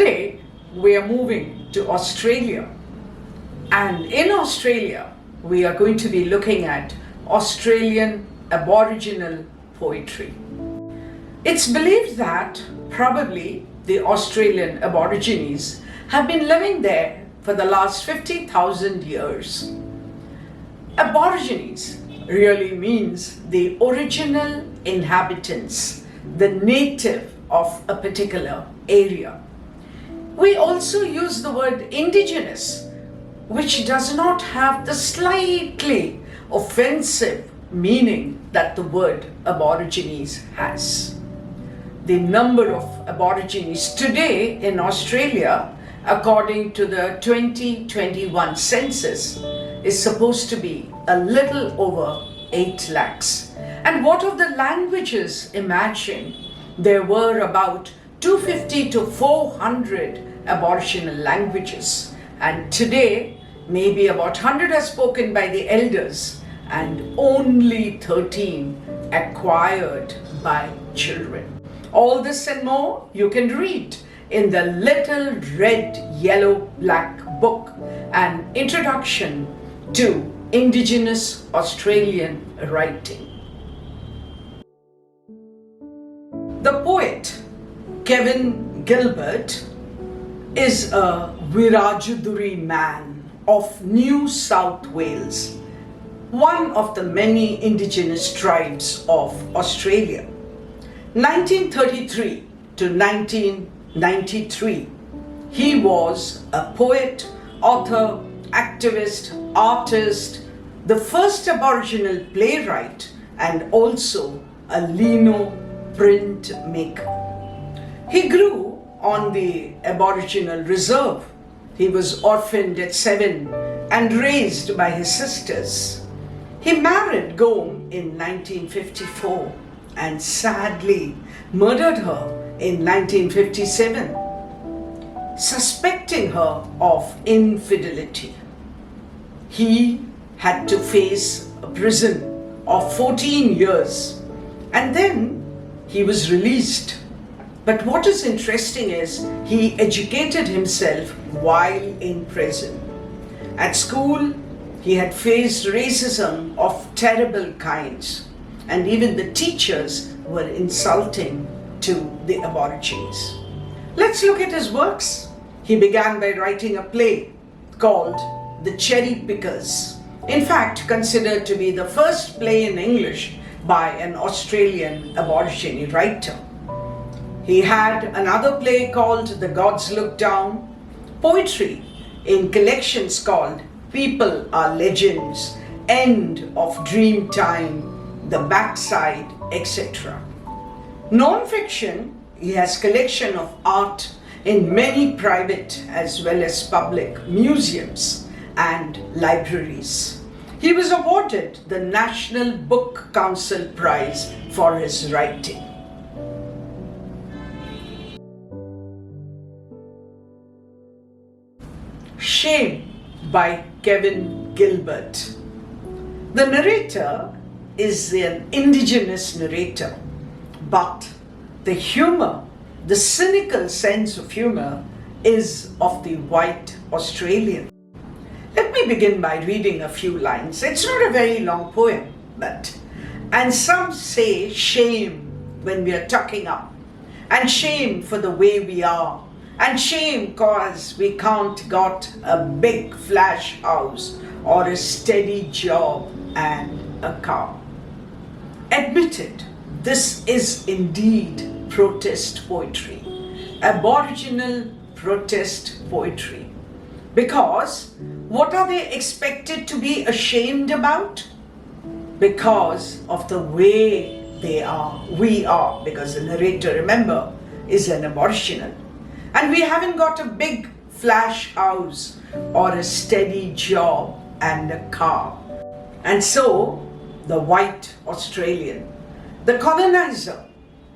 Today, we are moving to Australia. And in Australia, we are going to be looking at Australian Aboriginal poetry. It's believed that probably the Australian Aborigines have been living there for the last 50,000 years. Aborigines really means the original inhabitants, the native of a particular area. We also use the word indigenous, which does not have the slightly offensive meaning that the word aborigines has. The number of aborigines today in Australia, according to the 2021 census, is supposed to be a little over 8 lakhs. And what of the languages? Imagine there were about 250 to 400 Aboriginal languages, and today maybe about 100 are spoken by the elders and only 13 acquired by children. All this and more you can read in the Little Red, Yellow, Black book, An Introduction to Indigenous Australian Writing. The poet Kevin Gilbert is a Wiradjuri man of New South Wales, one of the many indigenous tribes of Australia. 1933 to 1993, he was a poet, author, activist, artist, the first Aboriginal playwright, and also a lino print maker. He grew on the Aboriginal reserve. He was orphaned at 7 and raised by his sisters. He married Gom in 1954 and sadly murdered her in 1957, suspecting her of infidelity. He had to face a prison of 14 years and then he was released. But what is interesting is he educated himself while in prison. At school, he had faced racism of terrible kinds, and even the teachers were insulting to the Aborigines. Let's look at his works. He began by writing a play called The Cherry Pickers, in fact considered to be the first play in English by an Australian Aborigine writer. He had another play called The Gods Look Down, poetry in collections called People Are Legends, End of Dream Time, The Backside, etc. Non-fiction, he has collection of art in many private as well as public museums and libraries. He was awarded the National Book Council Prize for his writing. Shame by Kevin Gilbert. The narrator is an indigenous narrator, but the humor, the cynical sense of humor, is of the white Australian. Let me begin by reading a few lines. It's not a very long poem, and some say shame when we are tucking up, and shame for the way we are, and shame cause we can't got a big flash house or a steady job and a car. Admitted, this is indeed protest poetry, Aboriginal protest poetry. Because what are they expected to be ashamed about? Because of the way we are, because the narrator, remember, is an Aboriginal. And we haven't got a big flash house or a steady job and a car. And so the white Australian, the colonizer,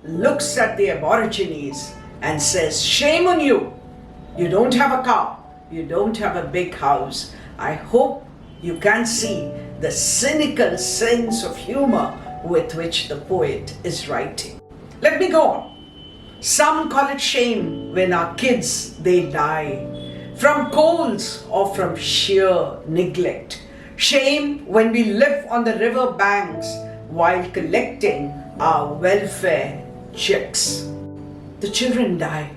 looks at the Aborigines and says, shame on you. You don't have a car. You don't have a big house. I hope you can see the cynical sense of humor with which the poet is writing. Let me go on. Some call it shame when our kids, they die from colds or from sheer neglect. Shame when we live on the river banks while collecting our welfare checks. The children die.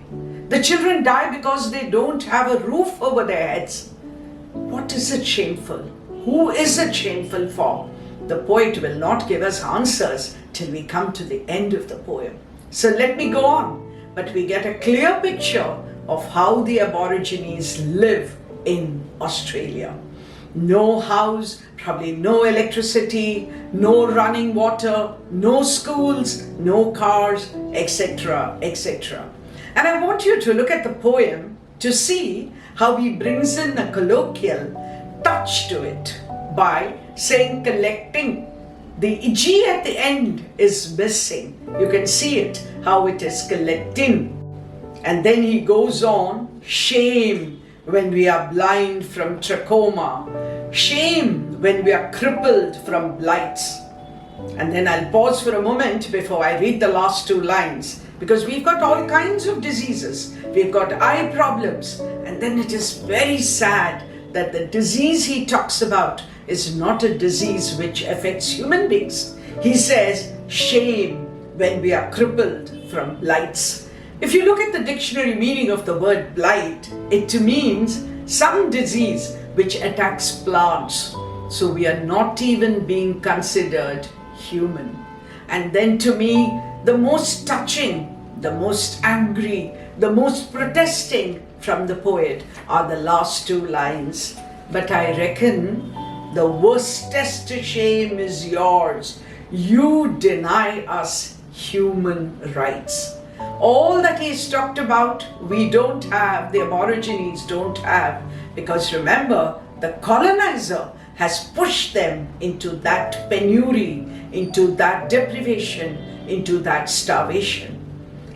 The children die because they don't have a roof over their heads. What is it shameful? Who is it shameful for? The poet will not give us answers till we come to the end of the poem. So let me go on. But we get a clear picture of how the Aborigines live in Australia. No house, probably no electricity, no running water, no schools, no cars, etc., etc. And I want you to look at the poem to see how he brings in a colloquial touch to it by saying collecting. The G at the end is missing. You can see it, how it is collecting. And then he goes on, shame when we are blind from trachoma, shame when we are crippled from blights. And then I'll pause for a moment before I read the last two lines, because we've got all kinds of diseases. We've got eye problems, and then it is very sad that the disease he talks about is not a disease which affects human beings. He says, shame when we are crippled from blights. If you look at the dictionary meaning of the word blight, it means some disease which attacks plants. So we are not even being considered human. And then to me, the most touching, the most angry, the most protesting from the poet are the last two lines. But I reckon the worstest shame is yours. You deny us human rights. All that he's talked about, we don't have, the Aborigines don't have, because remember, the colonizer has pushed them into that penury, into that deprivation, into that starvation.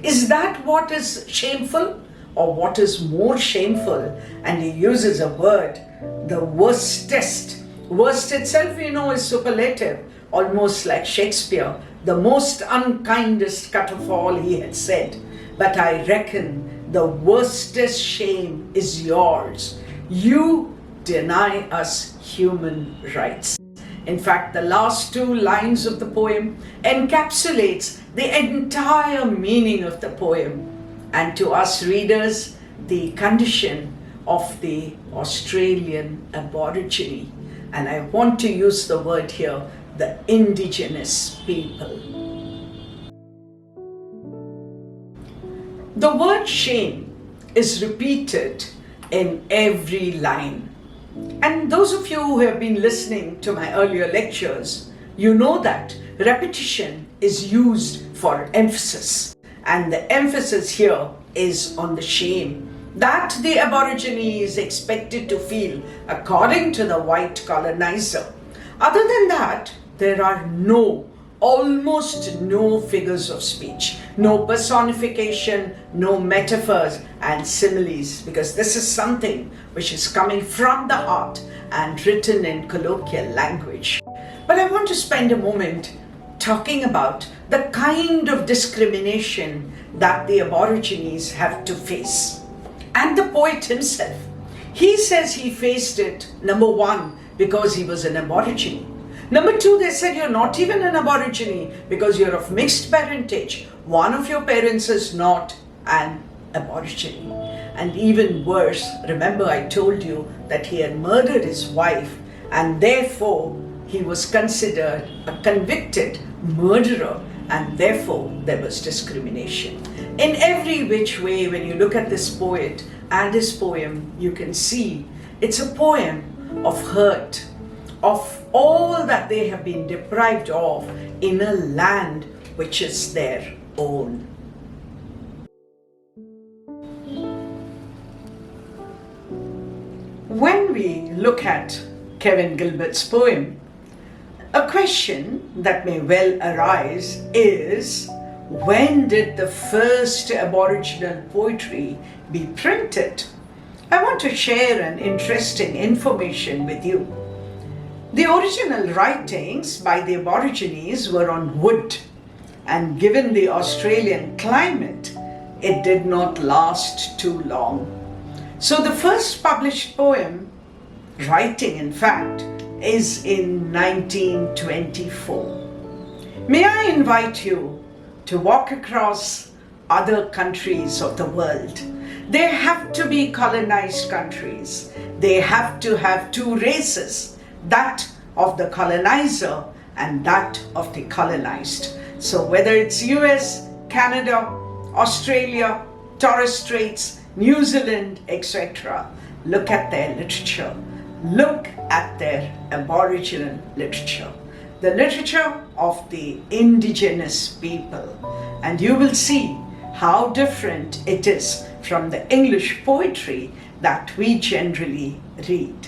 Is that what is shameful? Or what is more shameful? And he uses a word, the worstest. Worst itself, we know, is superlative, almost like Shakespeare, the most unkindest cut of all, he had said. But I reckon the worstest shame is yours. You deny us human rights. In fact, the last two lines of the poem encapsulates the entire meaning of the poem, and to us readers, the condition of the Australian Aborigine. And I want to use the word here, the indigenous people. The word shame is repeated in every line. And those of you who have been listening to my earlier lectures, you know that repetition is used for emphasis. And the emphasis here is on the shame that the Aborigine is expected to feel according to the white colonizer. Other than that, there are almost no figures of speech, no personification, no metaphors and similes, because this is something which is coming from the heart and written in colloquial language. But I want to spend a moment talking about the kind of discrimination that the Aborigines have to face. And the poet himself, he says he faced it, number one, because he was an Aborigine. Number two, they said you're not even an Aborigine because you're of mixed parentage. One of your parents is not an Aborigine. And even worse, remember I told you that he had murdered his wife and therefore he was considered a convicted murderer, and therefore there was discrimination. In every which way, when you look at this poet and his poem, you can see it's a poem of hurt, of all that they have been deprived of in a land which is their own. When we look at Kevin Gilbert's poem, a question that may well arise is, when did the first Aboriginal poetry be printed? I want to share an interesting information with you. The original writings by the Aborigines were on wood, and given the Australian climate, it did not last too long. So the first published poem, writing in fact, is in 1924. May I invite you to walk across other countries of the world. They have to be colonized countries. They have to have two races, that of the colonizer and that of the colonized. So whether it's US, Canada, Australia, Torres Straits, New Zealand, etc., look at their literature. Look at their Aboriginal literature, the literature of the indigenous people, and you will see how different it is from the English poetry that we generally read.